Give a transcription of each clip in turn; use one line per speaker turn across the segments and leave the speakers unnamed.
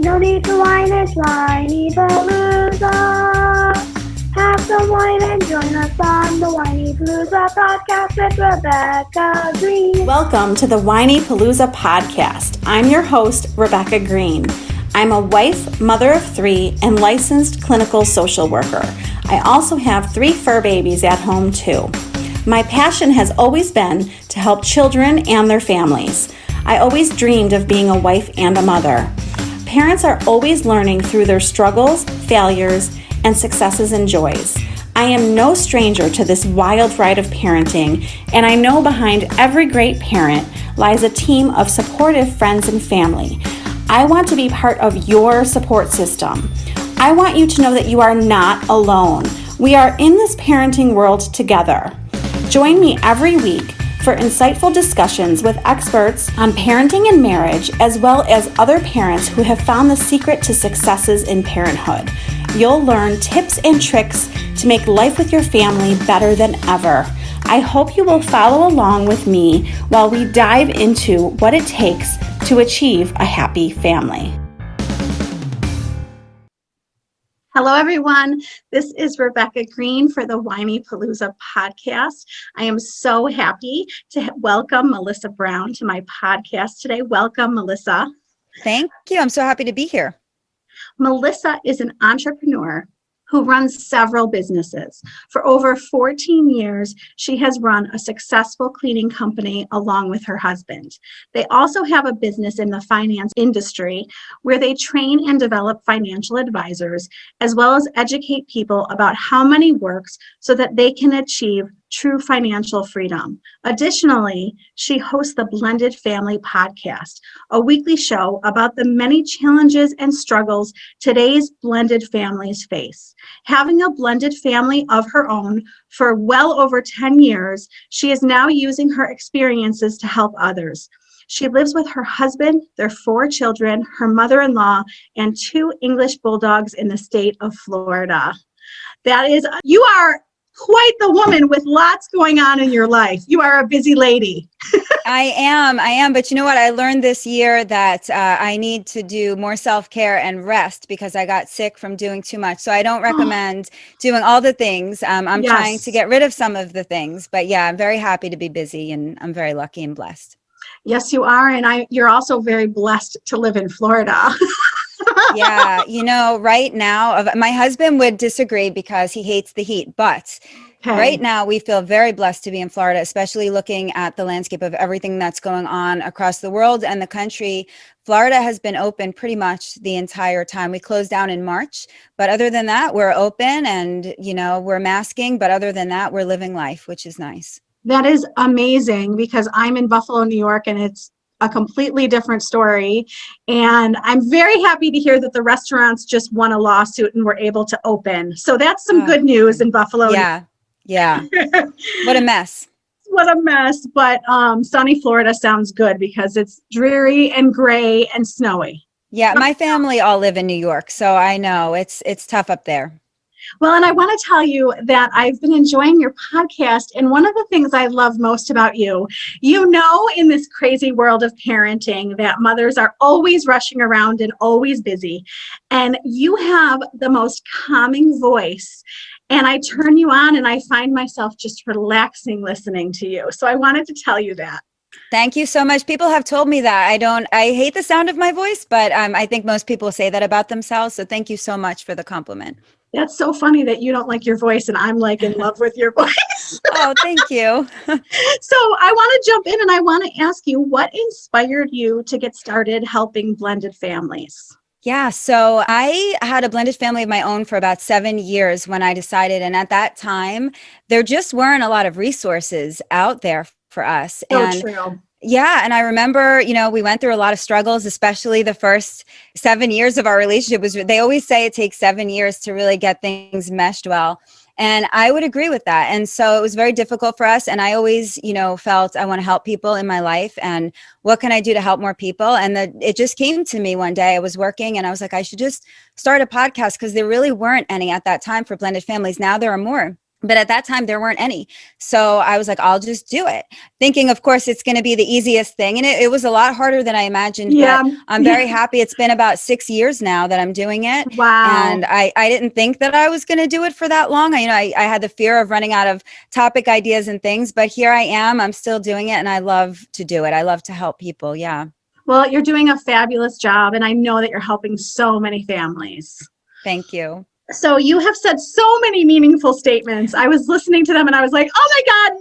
No need to whine, it's Whinypaluza. Have some wine and join us on the Whinypaluza podcast with Rebecca Greene.
Welcome to the Whinypaluza podcast. I'm your host, Rebecca Greene. I'm a wife, mother of 3, and licensed clinical social worker. I also have 3 fur babies at home too. My passion has always been to help children and their families. I always dreamed of being a wife and a mother. Parents are always learning through their struggles, failures, and successes and joys. I am no stranger to this wild ride of parenting, and I know behind every great parent lies a team of supportive friends and family. I want to be part of your support system. I want you to know that you are not alone. We are in this parenting world together. Join me every week for insightful discussions with experts on parenting and marriage, as well as other parents who have found the secret to successes in parenthood. You'll learn tips and tricks to make life with your family better than ever. I hope you will follow along with me while we dive into what it takes to achieve a happy family.
Hello, everyone. This is Rebecca Greene for the Whinypaluza podcast. I am so happy to welcome Melissa Brown to my podcast today. Welcome, Melissa.
Thank you. I'm so happy to be here.
Melissa is an entrepreneur who runs several businesses. For over 14 years, she has run a successful cleaning company along with her husband. They also have a business in the finance industry where they train and develop financial advisors, as well as educate people about how money works so that they can achieve true financial freedom. Additionally, she hosts the Blended Family podcast, a weekly show about the many challenges and struggles today's blended families face. Having a blended family of her own for well over 10 years, she is now using her experiences to help others. She lives with her husband, their 4 children, her mother-in-law, and 2 English bulldogs in the state of Florida. You are quite the woman with lots going on in your life. You are a busy lady.
I am. But you know what? I learned this year that I need to do more self-care and rest because I got sick from doing too much. So I don't recommend doing all the things. I'm trying to get rid of some of the things. But yeah, I'm very happy to be busy and I'm very lucky and blessed.
Yes, you are. And you're also very blessed to live in Florida.
Yeah, right now, my husband would disagree because he hates the heat, but right now we feel very blessed to be in Florida, especially looking at the landscape of everything that's going on across the world and the country. Florida has been open pretty much the entire time. We closed down in March, but other than that, we're open and, we're masking, but other than that, we're living life, which is nice.
That is amazing because I'm in Buffalo, New York, and it's a completely different story. And I'm very happy to hear that the restaurants just won a lawsuit and were able to open. So that's some good news in Buffalo.
Yeah. What a mess.
What a mess. But sunny Florida sounds good because it's dreary and gray and snowy.
Yeah, my family all live in New York, so I know it's tough up there.
Well, and I want to tell you that I've been enjoying your podcast. And one of the things I love most about you, in this crazy world of parenting, that mothers are always rushing around and always busy. And you have the most calming voice. And I turn you on and I find myself just relaxing listening to you. So I wanted to tell you that.
Thank you so much. People have told me that. I hate the sound of my voice, but I think most people say that about themselves. So thank you so much for the compliment.
That's so funny that you don't like your voice and I'm like in love with your voice.
Oh, thank you.
So I want to jump in and I want to ask you, what inspired you to get started helping blended families?
Yeah, so I had a blended family of my own for about 7 years when I decided. And at that time, there just weren't a lot of resources out there for us.
So true.
Yeah. And I remember, we went through a lot of struggles, especially the first 7 years of our relationship. They always say it takes 7 years to really get things meshed well. And I would agree with that. And so it was very difficult for us. And I always, felt I want to help people in my life. And what can I do to help more people? And it just came to me one day. I was working and I was like, I should just start a podcast because there really weren't any at that time for blended families. Now there are more. But at that time, there weren't any. So I was like, I'll just do it. Thinking, of course, it's going to be the easiest thing. And it was a lot harder than I imagined.
Yeah.
But I'm very happy. It's been about 6 years now that I'm doing it.
Wow.
And I didn't think that I was going to do it for that long. I had the fear of running out of topic ideas and things. But here I am. I'm still doing it. And I love to do it. I love to help people. Yeah.
Well, you're doing a fabulous job. And I know that you're helping so many families.
Thank you.
So you have said so many meaningful statements. I was listening to them and I was like, oh my God,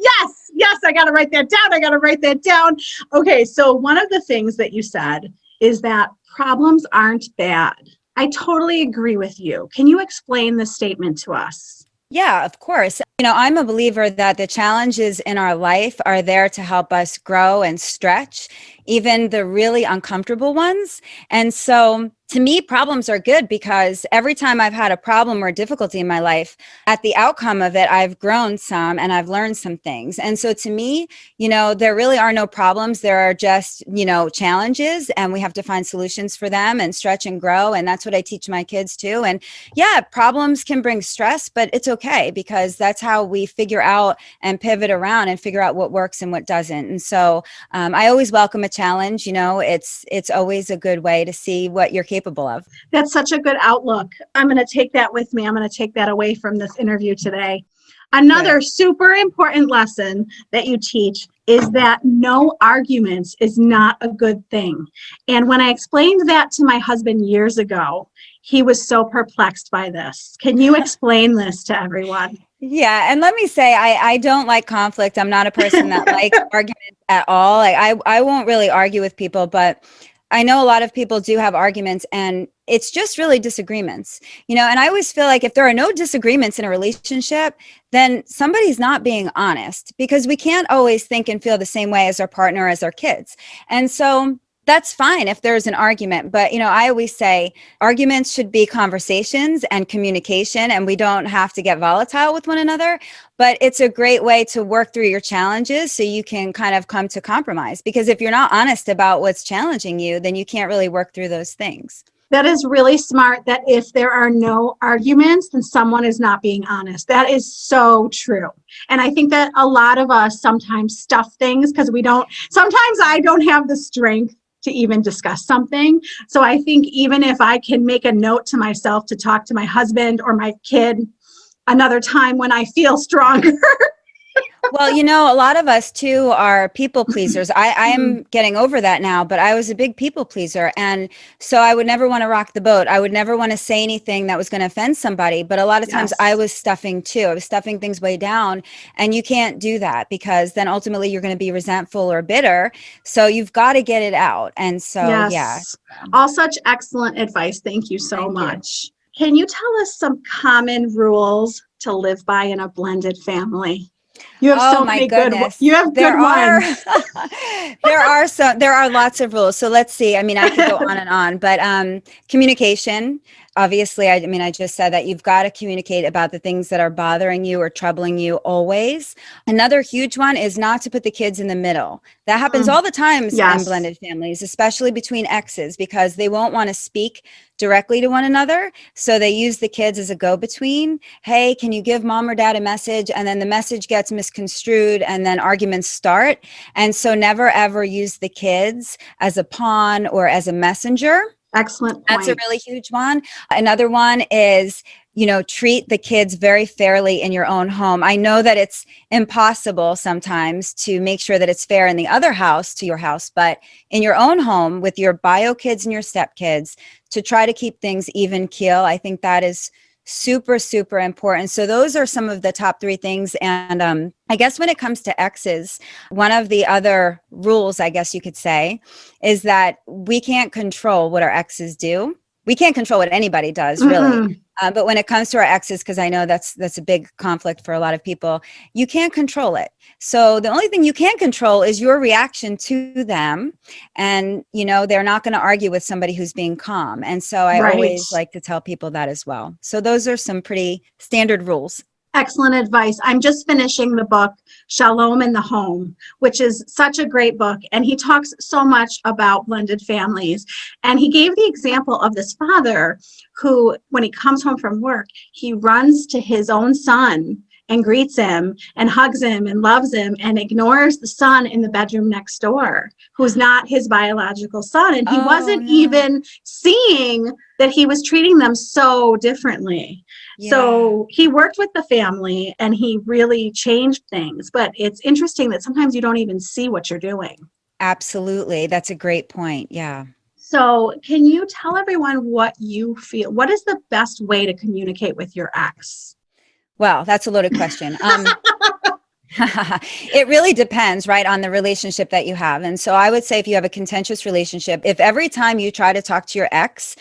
yes, I got to write that down. Okay, so one of the things that you said is that problems aren't bad. I totally agree with you. Can you explain this statement to us?
Yeah, of course. I'm a believer that the challenges in our life are there to help us grow and stretch, even the really uncomfortable ones. And so to me, problems are good because every time I've had a problem or difficulty in my life, at the outcome of it, I've grown some and I've learned some things. And so to me, there really are no problems. There are just, challenges, and we have to find solutions for them and stretch and grow. And that's what I teach my kids too. And yeah, problems can bring stress, but it's okay because that's how we figure out and pivot around and figure out what works and what doesn't. And so I always welcome a challenge. It's always a good way to see what you're capable of.
That's such a good outlook. I'm going to take that with me. I'm going to take that away from this interview today. Another super important lesson that you teach is that no arguments is not a good thing. And when I explained that to my husband years ago, he was so perplexed by this. Can you explain this to everyone?
Yeah. And let me say, I don't like conflict. I'm not a person that likes arguments at all. I won't really argue with people, but I know a lot of people do have arguments, and it's just really disagreements, and I always feel like if there are no disagreements in a relationship, then somebody's not being honest, because we can't always think and feel the same way as our partner, as our kids. And so that's fine if there's an argument. But, I always say arguments should be conversations and communication, and we don't have to get volatile with one another. But it's a great way to work through your challenges so you can kind of come to compromise. Because if you're not honest about what's challenging you, then you can't really work through those things.
That is really smart, that if there are no arguments, then someone is not being honest. That is so true. And I think that a lot of us sometimes stuff things because sometimes I don't have the strength to even discuss something. So I think even if I can make a note to myself to talk to my husband or my kid another time when I feel stronger.
Well, a lot of us too are people pleasers. I am getting over that now, but I was a big people pleaser. And so I would never want to rock the boat. I would never want to say anything that was going to offend somebody. But a lot of times I was stuffing too. I was stuffing things way down. And you can't do that because then ultimately you're going to be resentful or bitter. So you've got to get it out. And so, yeah.
All such excellent advice. Thank you so much. Can you tell us some common rules to live by in a blended family? You have so many good ones. You have good ones.
There are lots of rules. So let's see. I could go on and on, but communication. Obviously, I just said that you've got to communicate about the things that are bothering you or troubling you always. Another huge one is not to put the kids in the middle. That happens all the time in blended families, especially between exes, because they won't want to speak directly to one another. So they use the kids as a go-between. Hey, can you give mom or dad a message? And then the message gets misconstrued and then arguments start. And so never, ever use the kids as a pawn or as a messenger.
Excellent point.
That's a really huge one. Another one is, treat the kids very fairly in your own home. I know that it's impossible sometimes to make sure that it's fair in the other house to your house, but in your own home with your bio kids and your step kids, to try to keep things even keel. I think that is super, super important. So those are some of the top 3 things. And I guess when it comes to exes, one of the other rules, I guess you could say, is that we can't control what our exes do. We can't control what anybody does, really. But when it comes to our exes, because I know that's a big conflict for a lot of people, you can't control it. So the only thing you can control is your reaction to them. And, they're not going to argue with somebody who's being calm. And so I always like to tell people that as well. So those are some pretty standard rules.
Excellent advice. I'm just finishing the book, Shalom in the Home, which is such a great book. And he talks so much about blended families. And he gave the example of this father who, when he comes home from work, he runs to his own son and greets him and hugs him and loves him and ignores the son in the bedroom next door, who's not his biological son. And he wasn't even seeing that he was treating them so differently. Yeah. So he worked with the family and he really changed things. But it's interesting that sometimes you don't even see what you're doing.
Absolutely. That's a great point. Yeah.
So can you tell everyone what you feel? What is the best way to communicate with your ex?
Well, that's a loaded question. It really depends, right, on the relationship that you have. And so I would say if you have a contentious relationship, if every time you try to talk to your ex,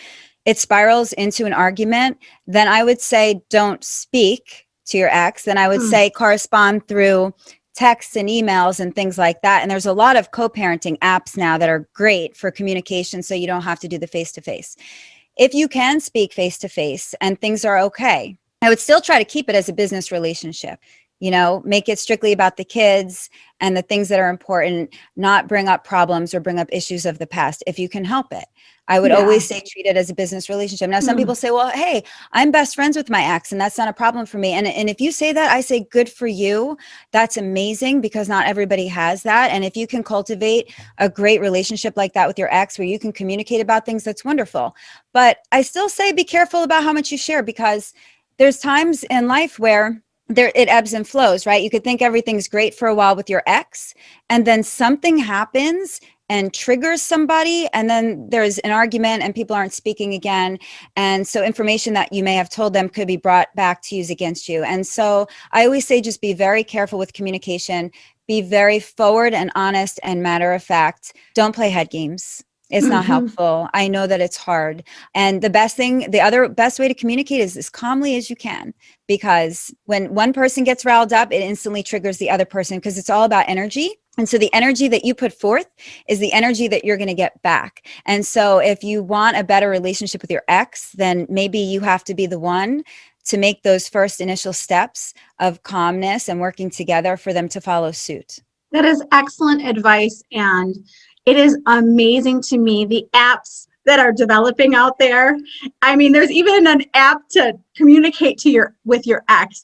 it spirals into an argument, then I would say don't speak to your ex. Then I would say correspond through texts and emails and things like that. And there's a lot of co-parenting apps now that are great for communication, so you don't have to do the face-to-face. If you can speak face-to-face and things are okay, I would still try to keep it as a business relationship. You know, make it strictly about the kids and the things that are important, not bring up problems or bring up issues of the past if you can help it. I would always say treat it as a business relationship. Now, some people say, well, hey, I'm best friends with my ex and that's not a problem for me. And if you say that, I say good for you. That's amazing because not everybody has that. And if you can cultivate a great relationship like that with your ex where you can communicate about things, that's wonderful. But I still say be careful about how much you share because there's times in life where it ebbs and flows, right? You could think everything's great for a while with your ex, and then something happens and triggers somebody, and then there's an argument and people aren't speaking again. And so information that you may have told them could be brought back to use against you. And so I always say just be very careful with communication, be very forward and honest and matter of fact. Don't play head games. It's not helpful. I know that it's hard. And the other best way to communicate is as calmly as you can, because when one person gets riled up, it instantly triggers the other person because it's all about energy. And so the energy that you put forth is the energy that you're going to get back. And so if you want a better relationship with your ex, then maybe you have to be the one to make those first initial steps of calmness and working together for them to follow suit.
That is excellent advice. And it is amazing to me, the apps that are developing out there. I mean, there's even an app to communicate with your ex.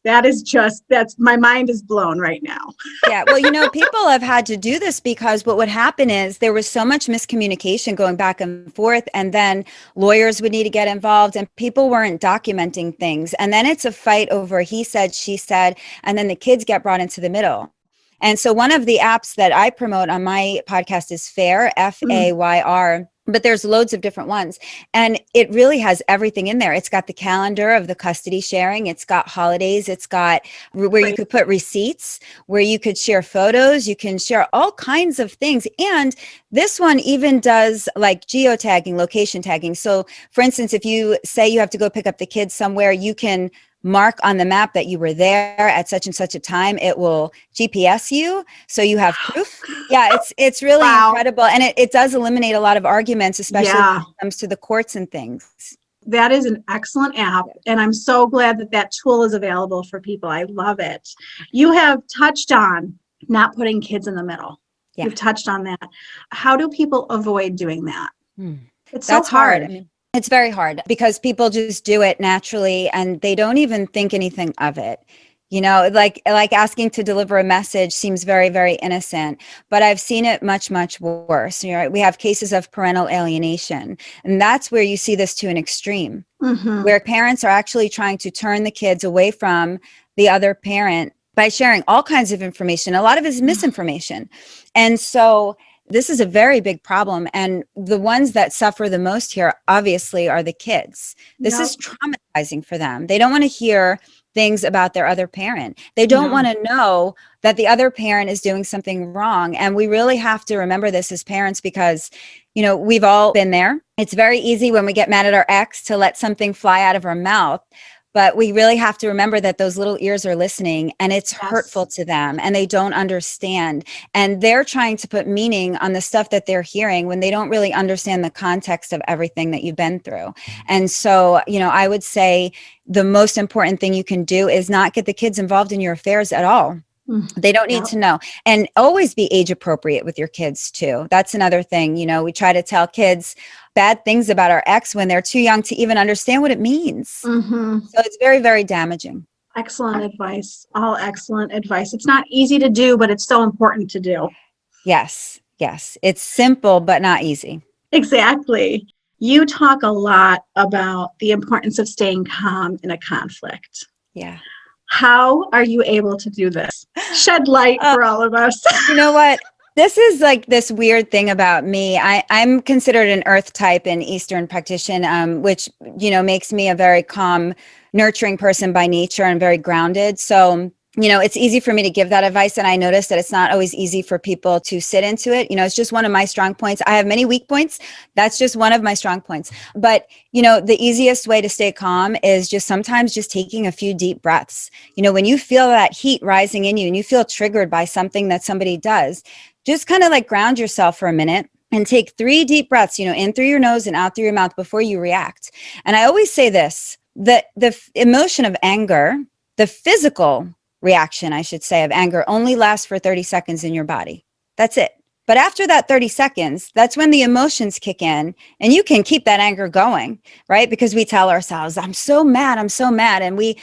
My mind is blown right now.
Yeah. Well, you know, people have had to do this because what would happen is there was so much miscommunication going back and forth, and then lawyers would need to get involved and people weren't documenting things. And then it's a fight over he said, she said, and then the kids get brought into the middle. And so one of the apps that I promote on my podcast is FAYR, FAYR, but there's loads of different ones. And it really has everything in there. It's got the calendar of the custody sharing. It's got holidays. It's got where you could put receipts, where you could share photos. You can share all kinds of things. And this one even does like geotagging, location tagging. So for instance, if you say you have to go pick up the kids somewhere, you can mark on the map that you were there at such and such a time. It will GPS you, so you have proof. Yeah, it's really incredible. And it does eliminate a lot of arguments, especially when it comes to the courts and things.
That is an excellent app. And I'm so glad that tool is available for people. I love it. You have touched on not putting kids in the middle. Yeah. You've touched on that. How do people avoid doing that? It's so hard.
I mean, it's very hard because people just do it naturally and they don't even think anything of it. You know, like asking to deliver a message seems very, very innocent, but I've seen it much, much worse. You know, we have cases of parental alienation, and that's where you see this to an extreme, where parents are actually trying to turn the kids away from the other parent by sharing all kinds of information. A lot of it is misinformation. And so this is a very big problem. And the ones that suffer the most here, obviously, are the kids. This is traumatizing for them. They don't want to hear things about their other parent. They don't want to know that the other parent is doing something wrong. And we really have to remember this as parents because, you know, we've all been there. It's very easy when we get mad at our ex to let something fly out of our mouth. But we really have to remember that those little ears are listening and it's hurtful to them and they don't understand. And they're trying to put meaning on the stuff that they're hearing when they don't really understand the context of everything that you've been through. And so, you know, I would say the most important thing you can do is not get the kids involved in your affairs at all. They don't need to know. And always be age appropriate with your kids too. That's another thing. You know, we try to tell kids bad things about our ex when they're too young to even understand what it means. So it's very, very damaging.
Excellent advice. All excellent advice. It's not easy to do, but it's so important to do.
Yes. Yes. It's simple, but not easy.
Exactly. You talk a lot about the importance of staying calm in a conflict.
Yeah.
How are you able to do this? Shed light for all of us.
You know what? This is like this weird thing about me. I'm considered an earth type in Eastern practitioner, which, makes me a very calm, nurturing person by nature and very grounded. So, it's easy for me to give that advice. And I notice that it's not always easy for people to sit into it. It's just one of my strong points. I have many weak points. That's just one of my strong points. But, the easiest way to stay calm is just sometimes just taking a few deep breaths. When you feel that heat rising in you and you feel triggered by something that somebody does, just kind of like ground yourself for a minute and take 3 deep breaths, in through your nose and out through your mouth before you react. And I always say this, that the emotion of anger, the physical reaction, I should say, of anger only lasts for 30 seconds in your body. That's it. But after that 30 seconds, that's when the emotions kick in and you can keep that anger going, right? Because we tell ourselves, I'm so mad. And we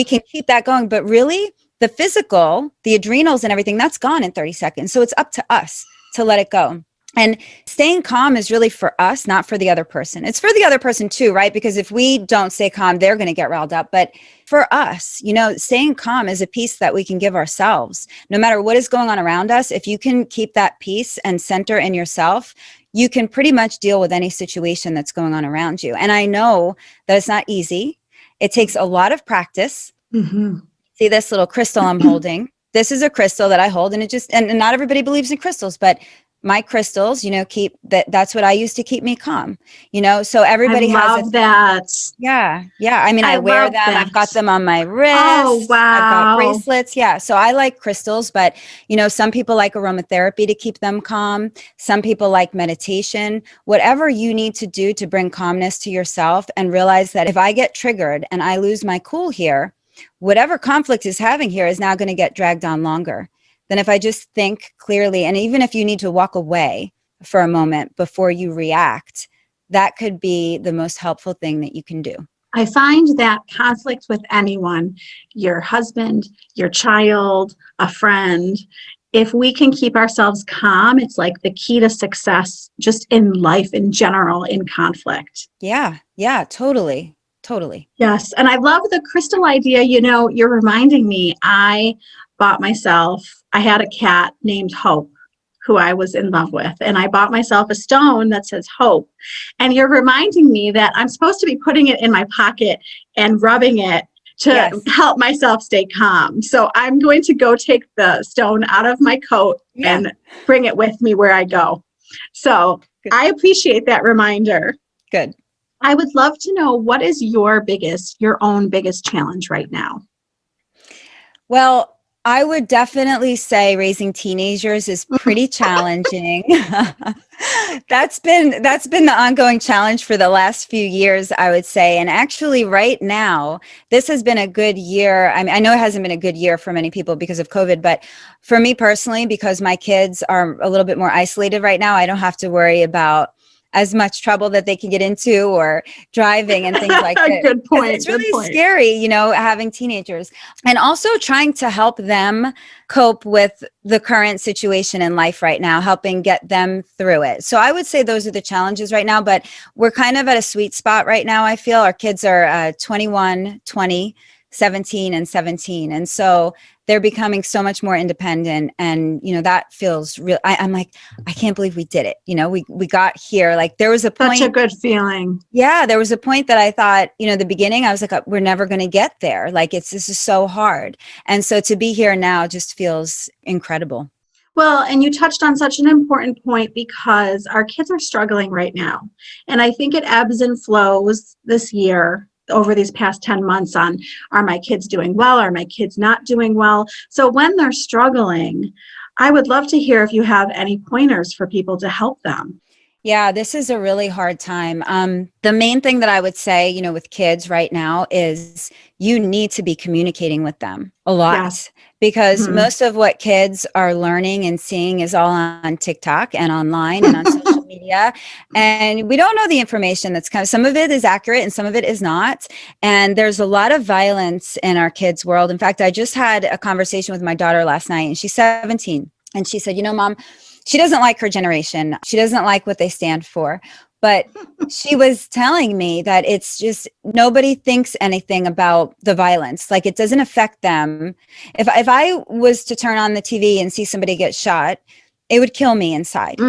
can keep that going. But really, the physical, the adrenals and everything, that's gone in 30 seconds. So it's up to us to let it go. And staying calm is really for us, not for the other person. It's for the other person too, right? Because if we don't stay calm, they're going to get riled up. But for us, staying calm is a piece that we can give ourselves. No matter what is going on around us, if you can keep that peace and center in yourself, you can pretty much deal with any situation that's going on around you. And I know that it's not easy. It takes a lot of practice.
Mm-hmm.
See this little crystal I'm holding? This is a crystal that I hold, and and not everybody believes in crystals, but my crystals, keep that's what I use to keep me calm, so everybody has
that.
Yeah. I mean, I wear them.
That.
I've got them on my wrist.
Oh, wow.
I've got bracelets. Yeah. So I like crystals, but some people like aromatherapy to keep them calm. Some people like meditation, whatever you need to do to bring calmness to yourself and realize that if I get triggered and I lose my cool here, whatever conflict is having here is now going to get dragged on longer than if I just think clearly. And even if you need to walk away for a moment before you react, that could be the most helpful thing that you can do.
I find that conflict with anyone, your husband, your child, a friend, if we can keep ourselves calm, it's like the key to success just in life in general, in conflict.
Yeah, totally.
Yes. And I love the crystal idea. You're reminding me, I had a cat named Hope, who I was in love with, and I bought myself a stone that says Hope. And you're reminding me that I'm supposed to be putting it in my pocket and rubbing it to help myself stay calm. So I'm going to go take the stone out of my coat and bring it with me where I go. So good. I appreciate that reminder.
Good.
I would love to know, what is your own biggest challenge right now?
Well, I would definitely say raising teenagers is pretty challenging. That's been the ongoing challenge for the last few years, I would say. And actually right now, this has been a good year. I mean, I know it hasn't been a good year for many people because of COVID, but for me personally, because my kids are a little bit more isolated right now, I don't have to worry about as much trouble that they can get into or driving and things like that.
Good point.
It's really scary, having teenagers, and also trying to help them cope with the current situation in life right now, helping get them through it. So I would say those are the challenges right now, but we're kind of at a sweet spot right now. I feel our kids are 21, 20, 17 and 17. And so they're becoming so much more independent. And, that feels real. I'm like, I can't believe we did it. We got here. Like there was a point.
Such a good feeling.
Yeah. There was a point that I thought, the beginning, I was like, we're never going to get there. Like this is so hard. And so to be here now just feels incredible.
Well, and you touched on such an important point, because our kids are struggling right now. And I think it ebbs and flows this year, over these past 10 months, on, are my kids doing well? Are my kids not doing well? So when they're struggling, I would love to hear if you have any pointers for people to help them.
Yeah, this is a really hard time. The main thing that I would say, with kids right now is you need to be communicating with them a lot.
Yes.
Because most of what kids are learning and seeing is all on TikTok and online and on social media, and we don't know the information that's some of it is accurate and some of it is not. And there's a lot of violence in our kids' world. In fact, I just had a conversation with my daughter last night, and she's 17. And she said, Mom, she doesn't like her generation. She doesn't like what they stand for. But she was telling me that it's just nobody thinks anything about the violence. Like, it doesn't affect them. If I was to turn on the TV and see somebody get shot, it would kill me inside.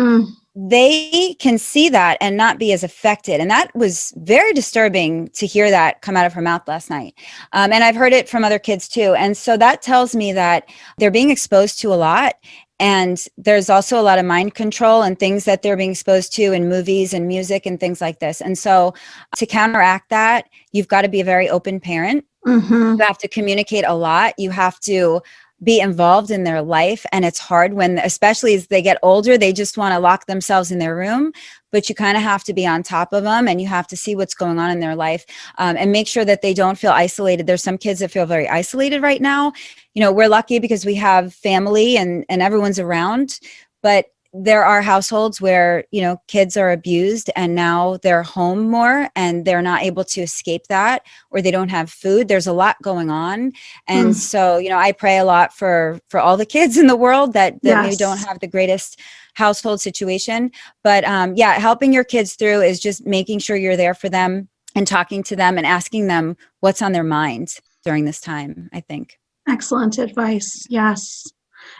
They can see that and not be as affected. And that was very disturbing to hear that come out of her mouth last night. And I've heard it from other kids too. And so that tells me that they're being exposed to a lot. And there's also a lot of mind control and things that they're being exposed to in movies and music and things like this. And so to counteract that, you've got to be a very open parent. You have to communicate a lot. You have to be involved in their life. And it's hard when, especially as they get older, they just want to lock themselves in their room, but you kind of have to be on top of them and you have to see what's going on in their life, and make sure that they don't feel isolated. There's some kids that feel very isolated right now. We're lucky because we have family and everyone's around, but there are households where, kids are abused and now they're home more and they're not able to escape that, or they don't have food. There's a lot going on. And so, I pray a lot for all the kids in the world that maybe don't have the greatest household situation. But helping your kids through is just making sure you're there for them and talking to them and asking them what's on their mind during this time, I think.
Excellent advice. Yes.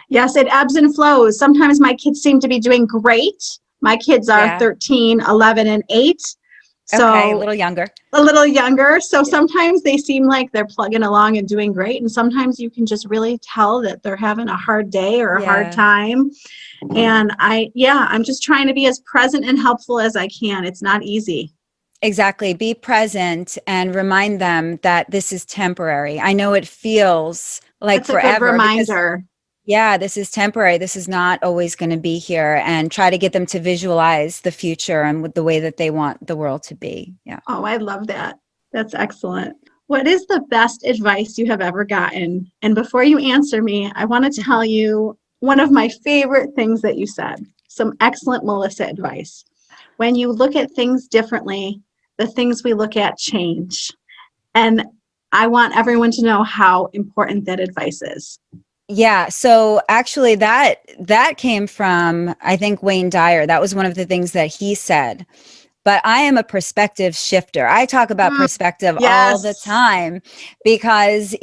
Yes, it ebbs and flows. Sometimes my kids seem to be doing great. My kids are 13, 11, and 8. So
okay, a little younger.
So sometimes they seem like they're plugging along and doing great. And sometimes you can just really tell that they're having a hard day or a hard time. And I'm just trying to be as present and helpful as I can. It's not easy.
Exactly. Be present and remind them that this is temporary. I know it feels like
That's
forever.
A good reminder.
This is temporary. This is not always going to be here, and try to get them to visualize the future and with the way that they want the world to be. Yeah.
Oh, I love that. That's excellent. What is the best advice you have ever gotten? And before you answer me, I want to tell you one of my favorite things that you said, some excellent Melissa advice. When you look at things differently, the things we look at change. And I want everyone to know how important that advice is.
Yeah. So actually that came from, I think, Wayne Dyer. That was one of the things that he said. But I am a perspective shifter. I talk about perspective all the time because,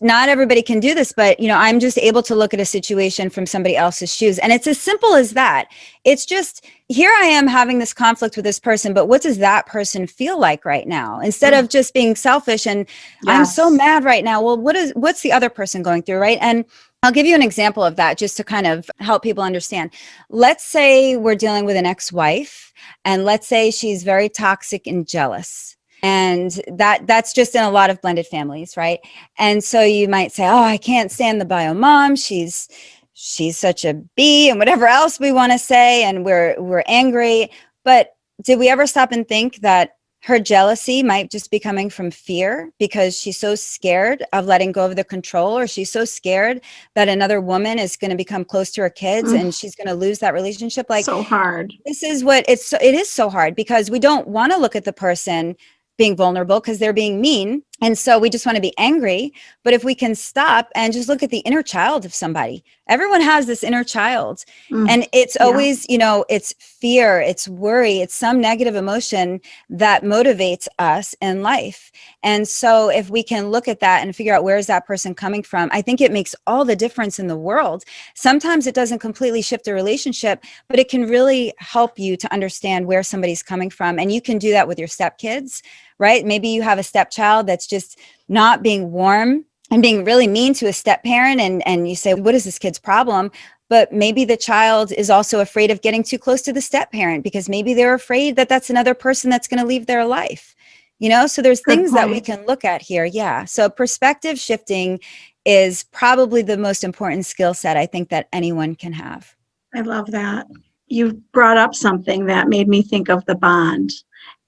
not everybody can do this, but, I'm just able to look at a situation from somebody else's shoes. And it's as simple as that. It's just, here I am having this conflict with this person, but what does that person feel like right now? Instead of just being selfish and I'm so mad right now. Well, what's the other person going through, right? And I'll give you an example of that just to kind of help people understand. Let's say we're dealing with an ex-wife, and let's say she's very toxic and jealous. And that's just in a lot of blended families, right? And so you might say, oh, I can't stand the bio mom. She's such a B, and whatever else we want to say. And we're angry. But did we ever stop and think that her jealousy might just be coming from fear because she's so scared of letting go of the control, or she's so scared that another woman is going to become close to her kids and she's going to lose that relationship? Like,
so hard.
This is what it is so hard because we don't want to look at the person being vulnerable because they're being mean. And so we just want to be angry. But if we can stop and just look at the inner child of somebody, everyone has this inner child. And it's always, it's fear, it's worry, it's some negative emotion that motivates us in life. And so if we can look at that and figure out where is that person coming from, I think it makes all the difference in the world. Sometimes it doesn't completely shift the relationship, but it can really help you to understand where somebody's coming from. And you can do that with your stepkids, right? Maybe you have a stepchild that's just not being warm and being really mean to a step parent. And you say, what is this kid's problem? But maybe the child is also afraid of getting too close to the step parent because maybe they're afraid that that's another person that's going to leave their life. So there's things that we can look at here. Yeah. So perspective shifting is probably the most important skill set I think that anyone can have.
I love that. You brought up something that made me think of the bond.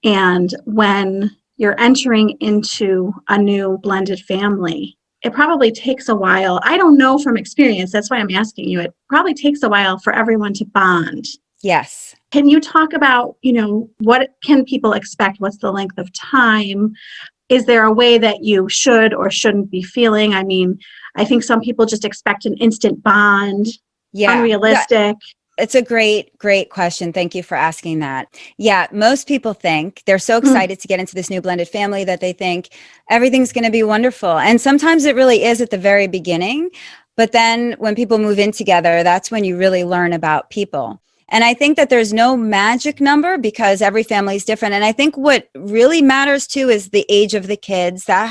And when you're entering into a new blended family, it probably takes a while. I don't know from experience. That's why I'm asking you. It probably takes a while for everyone to bond.
Yes.
Can you talk about, what can people expect? What's the length of time? Is there a way that you should or shouldn't be feeling? I mean, I think some people just expect an instant bond,
Yeah.
unrealistic.
It's a great question. Thank you for asking that. Yeah, most people think they're so
Hmm.
excited to get into this new blended family that they think everything's going to be wonderful. And sometimes it really is at the very beginning. But then when people move in together, that's when you really learn about people. And I think that there's no magic number because every family is different. And I think what really matters too is the age of the kids. That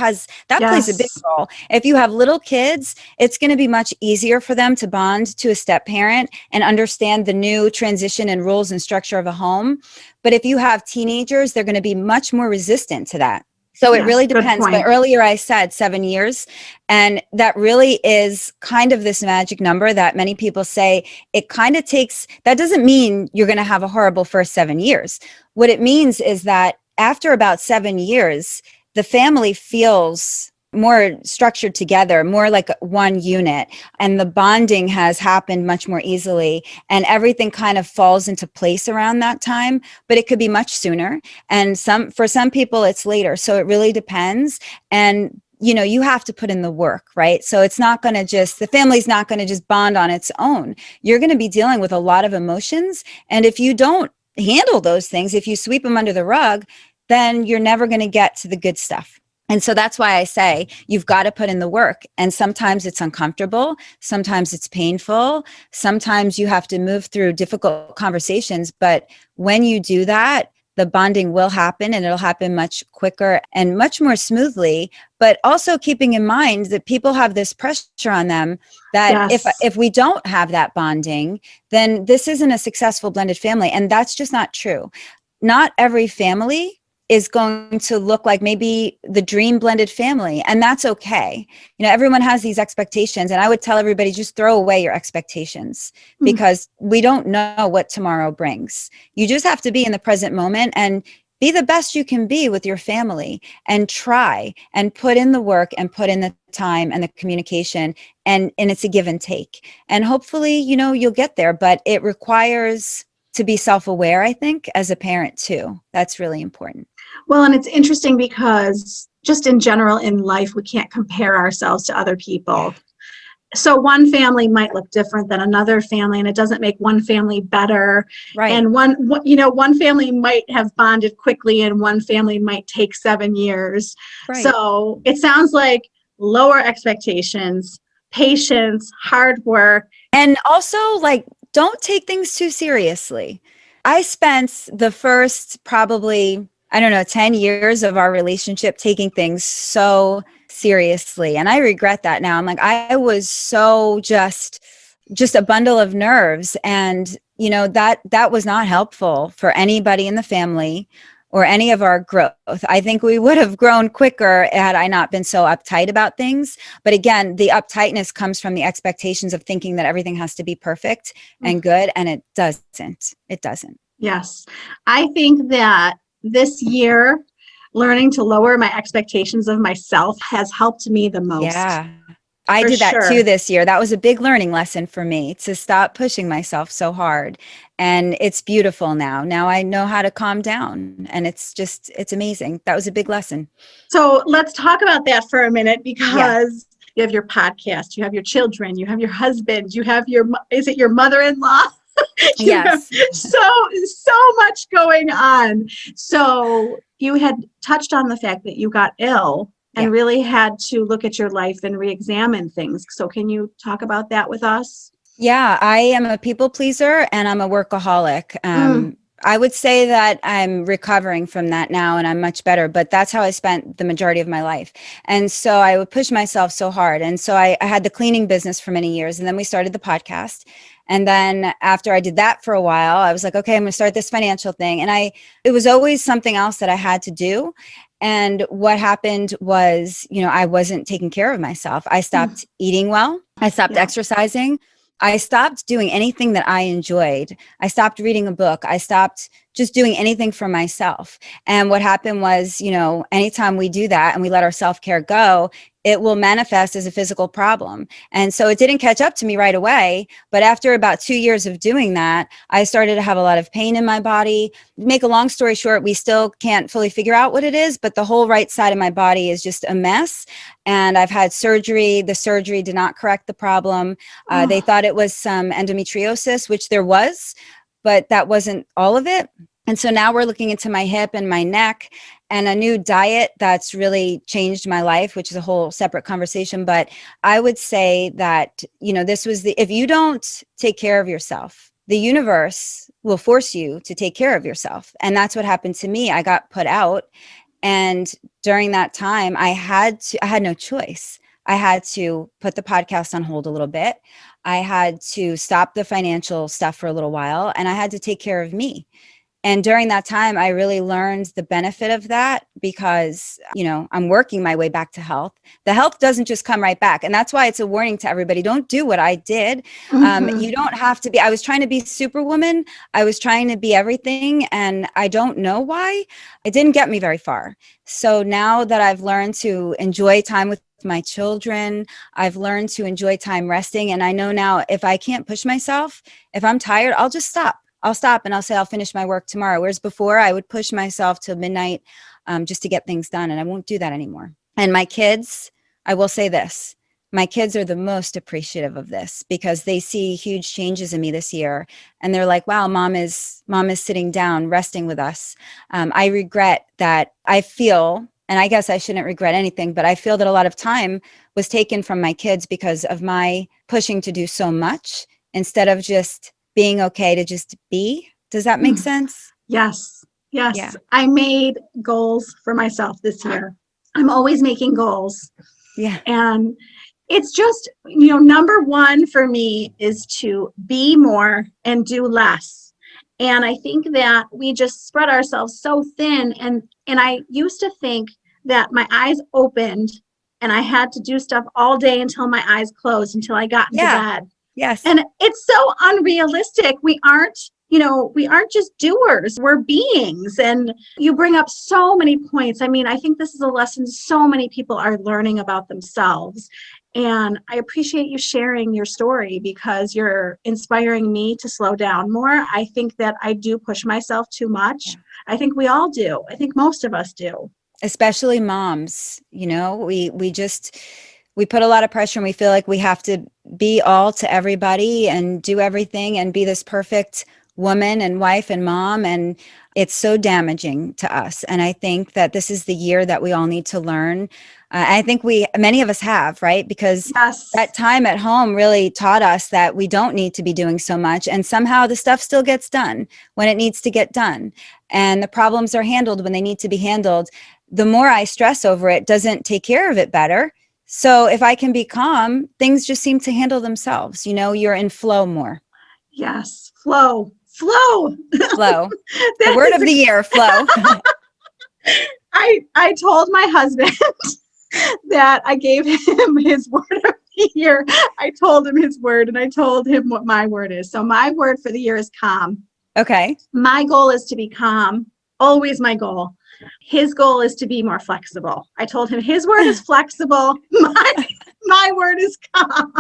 plays a big
Yes.
role. If you have little kids, it's going to be much easier for them to bond to a step parent and understand the new transition and rules and structure of a home. But if you have teenagers, they're going to be much more resistant to that. So it
Yes.
really
Good
depends. But
point.
earlier I said 7 years, and that really is kind of this magic number that many people say it kind of takes. That doesn't mean you're going to have a horrible first 7 years. What it means is that after about 7 years, the family feels more structured together, more like one unit, and the bonding has happened much more easily, and everything kind of falls into place around that time. But it could be much sooner, and for some people it's later. So it really depends. And you have to put in the work, right? So it's not going to the family's not going to just bond on its own. You're going to be dealing with a lot of emotions, and if you don't handle those things, if you sweep them under the rug, then you're never going to get to the good stuff. And so that's why I say you've got to put in the work. And sometimes it's uncomfortable. Sometimes it's painful. Sometimes you have to move through difficult conversations. But when you do that, the bonding will happen, and it'll happen much quicker and much more smoothly. But also keeping in mind that people have this pressure on them that
Yes.
if we don't have that bonding, then this isn't a successful blended family. And that's just not true. Not every family is going to look like maybe the dream blended family. And that's okay. Everyone has these expectations. And I would tell everybody, just throw away your expectations because we don't know what tomorrow brings. You just have to be in the present moment and be the best you can be with your family, and try and put in the work and put in the time and the communication. And it's a give and take. And hopefully, you'll get there, but it requires to be self-aware, I think, as a parent too. That's really important.
Well, and it's interesting because just in general in life, we can't compare ourselves to other people. So one family might look different than another family, and it doesn't make one family better.
Right.
And one family might have bonded quickly and one family might take 7 years.
Right.
So it sounds like lower expectations, patience, hard work.
And also, don't take things too seriously. I spent the first probably, 10 years of our relationship taking things so seriously. And I regret that now. I'm like, I was so just a bundle of nerves. And, that was not helpful for anybody in the family or any of our growth. I think we would have grown quicker had I not been so uptight about things. But again, the uptightness comes from the expectations of thinking that everything has to be perfect and good. And it doesn't. It doesn't.
Yes. I think that this year, learning to lower my expectations of myself has helped me the most.
Yeah. I
For
did that
sure.
too this year. That was a big learning lesson for me, to stop pushing myself so hard. And it's beautiful now. Now I know how to calm down, and it's amazing. That was a big lesson.
So let's talk about that for a minute, because you have your podcast, you have your children, you have your husband, you have is it your mother-in-law?
Yes.
So much going on. So you had touched on the fact that you got ill and really had to look at your life and re-examine things. So can you talk about that with us?
Yeah, I am a people pleaser and I'm a workaholic. I would say that I'm recovering from that now and I'm much better, but that's how I spent the majority of my life. And so I would push myself so hard. And so I had the cleaning business for many years, and then we started the podcast. And then after I did that for a while, I was like, okay, I'm going to start this financial thing. And it was always something else that I had to do. And what happened was, I wasn't taking care of myself. I stopped eating well. I stopped exercising. I stopped doing anything that I enjoyed. I stopped reading a book. I stopped just doing anything for myself. And what happened was, anytime we do that and we let our self-care go, it will manifest as a physical problem. And so it didn't catch up to me right away. But after about 2 years of doing that, I started to have a lot of pain in my body. Make a long story short, we still can't fully figure out what it is, but the whole right side of my body is just a mess. And I've had surgery. The surgery did not correct the problem. They thought it was some endometriosis, which there was, but that wasn't all of it. And so now we're looking into my hip and my neck and a new diet that's really changed my life, which is a whole separate conversation. But I would say that, this was if you don't take care of yourself, the universe will force you to take care of yourself. And that's what happened to me. I got put out. And during that time, I had no choice. I had to put the podcast on hold a little bit. I had to stop the financial stuff for a little while, and I had to take care of me. And during that time, I really learned the benefit of that because, I'm working my way back to health. The health doesn't just come right back. And that's why it's a warning to everybody. Don't do what I did. You don't have to be. I was trying to be Superwoman. I was trying to be everything. And I don't know why. It didn't get me very far. So now that I've learned to enjoy time with my children, I've learned to enjoy time resting. And I know now if I can't push myself, if I'm tired, I'll just stop. I'll stop and I'll say, I'll finish my work tomorrow. Whereas before I would push myself till midnight just to get things done. And I won't do that anymore. And my kids, I will say this, my kids are the most appreciative of this because they see huge changes in me this year. And they're like, wow, mom is sitting down, resting with us. I regret that I feel, and I guess I shouldn't regret anything, but I feel that a lot of time was taken from my kids because of my pushing to do so much instead of just being okay to just be. Does that make sense?
Yes.
Yeah.
I made goals for myself this year. I'm always making goals.
Yeah.
And it's just, number one for me is to be more and do less. And I think that we just spread ourselves so thin. And I used to think that my eyes opened and I had to do stuff all day until my eyes closed, until I got into bed.
Yes.
And it's so unrealistic. We aren't just doers, we're beings. And you bring up so many points. I mean, I think this is a lesson so many people are learning about themselves. And I appreciate you sharing your story because you're inspiring me to slow down more. I think that I do push myself too much. Yeah. I think we all do. I think most of us do.
Especially moms, we put a lot of pressure and we feel like we have to be all to everybody and do everything and be this perfect woman and wife and mom. And it's so damaging to us. And I think that this is the year that we all need to learn. I think many of us have, right? Because that time at home really taught us that we don't need to be doing so much. And somehow the stuff still gets done when it needs to get done. And the problems are handled when they need to be handled. The more I stress over it, doesn't take care of it better. So if I can be calm, things just seem to handle themselves. You're in flow more.
Yes. Flow.
Flow. The word of the year, flow.
I told my husband that I gave him his word of the year. I told him his word and I told him what my word is. So my word for the year is calm.
Okay.
My goal is to be calm. Always my goal. His goal is to be more flexible. I told him his word is flexible. My word is calm.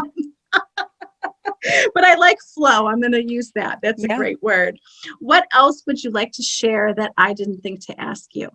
But I like flow. I'm going to use that. That's a great word. What else would you like to share that I didn't think to ask you?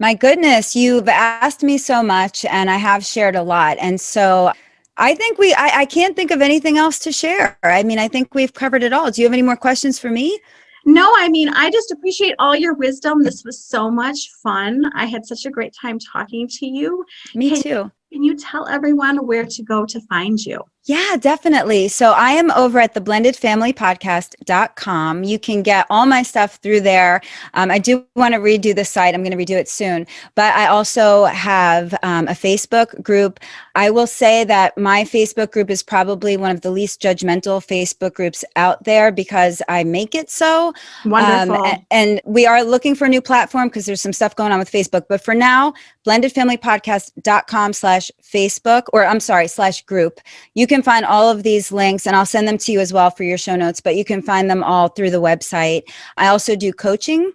My goodness, you've asked me so much and I have shared a lot. And so I think I can't think of anything else to share. I mean, I think we've covered it all. Do you have any more questions for me?
No, I mean, I just appreciate all your wisdom. This was so much fun. I had such a great time talking to you.
Me too.
Can you tell everyone where to go to find you?
Yeah, definitely. So I am over at theblendedfamilypodcast.com. You can get all my stuff through there. I do want to redo the site. I'm going to redo it soon. But I also have a Facebook group. I will say that my Facebook group is probably one of the least judgmental Facebook groups out there because I make it so.
Wonderful.
And we are looking for a new platform because there's some stuff going on with Facebook. But for now, blendedfamilypodcast.com/Facebook, or I'm sorry, /group. You can find all of these links and I'll send them to you as well for your show notes, but you can find them all through the website. I also do coaching.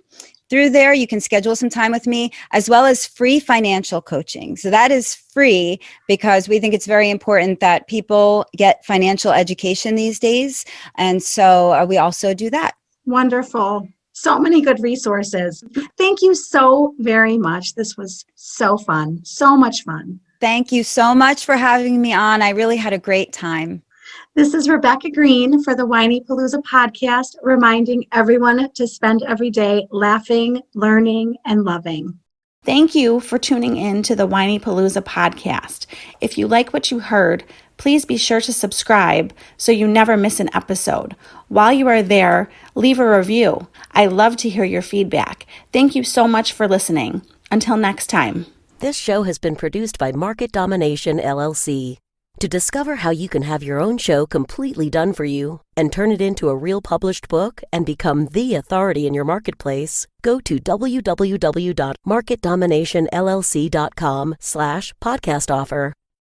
through there, you can schedule some time with me, as well as free financial coaching. So that is free because we think it's very important that people get financial education these days. And so we also do that.
Wonderful. So many good resources. Thank you so very much. This was so fun. So much fun.
Thank you so much for having me on. I really had a great time.
This is Rebecca Greene for the Whinypaluza podcast, reminding everyone to spend every day laughing, learning, and loving.
Thank you for tuning in to the Whinypaluza podcast. If you like what you heard, please be sure to subscribe so you never miss an episode. While you are there, leave a review. I love to hear your feedback. Thank you so much for listening. Until next time.
This show has been produced by Market Domination, LLC. To discover how you can have your own show completely done for you and turn it into a real published book and become the authority in your marketplace, go to www.marketdominationllc.com/podcast offer.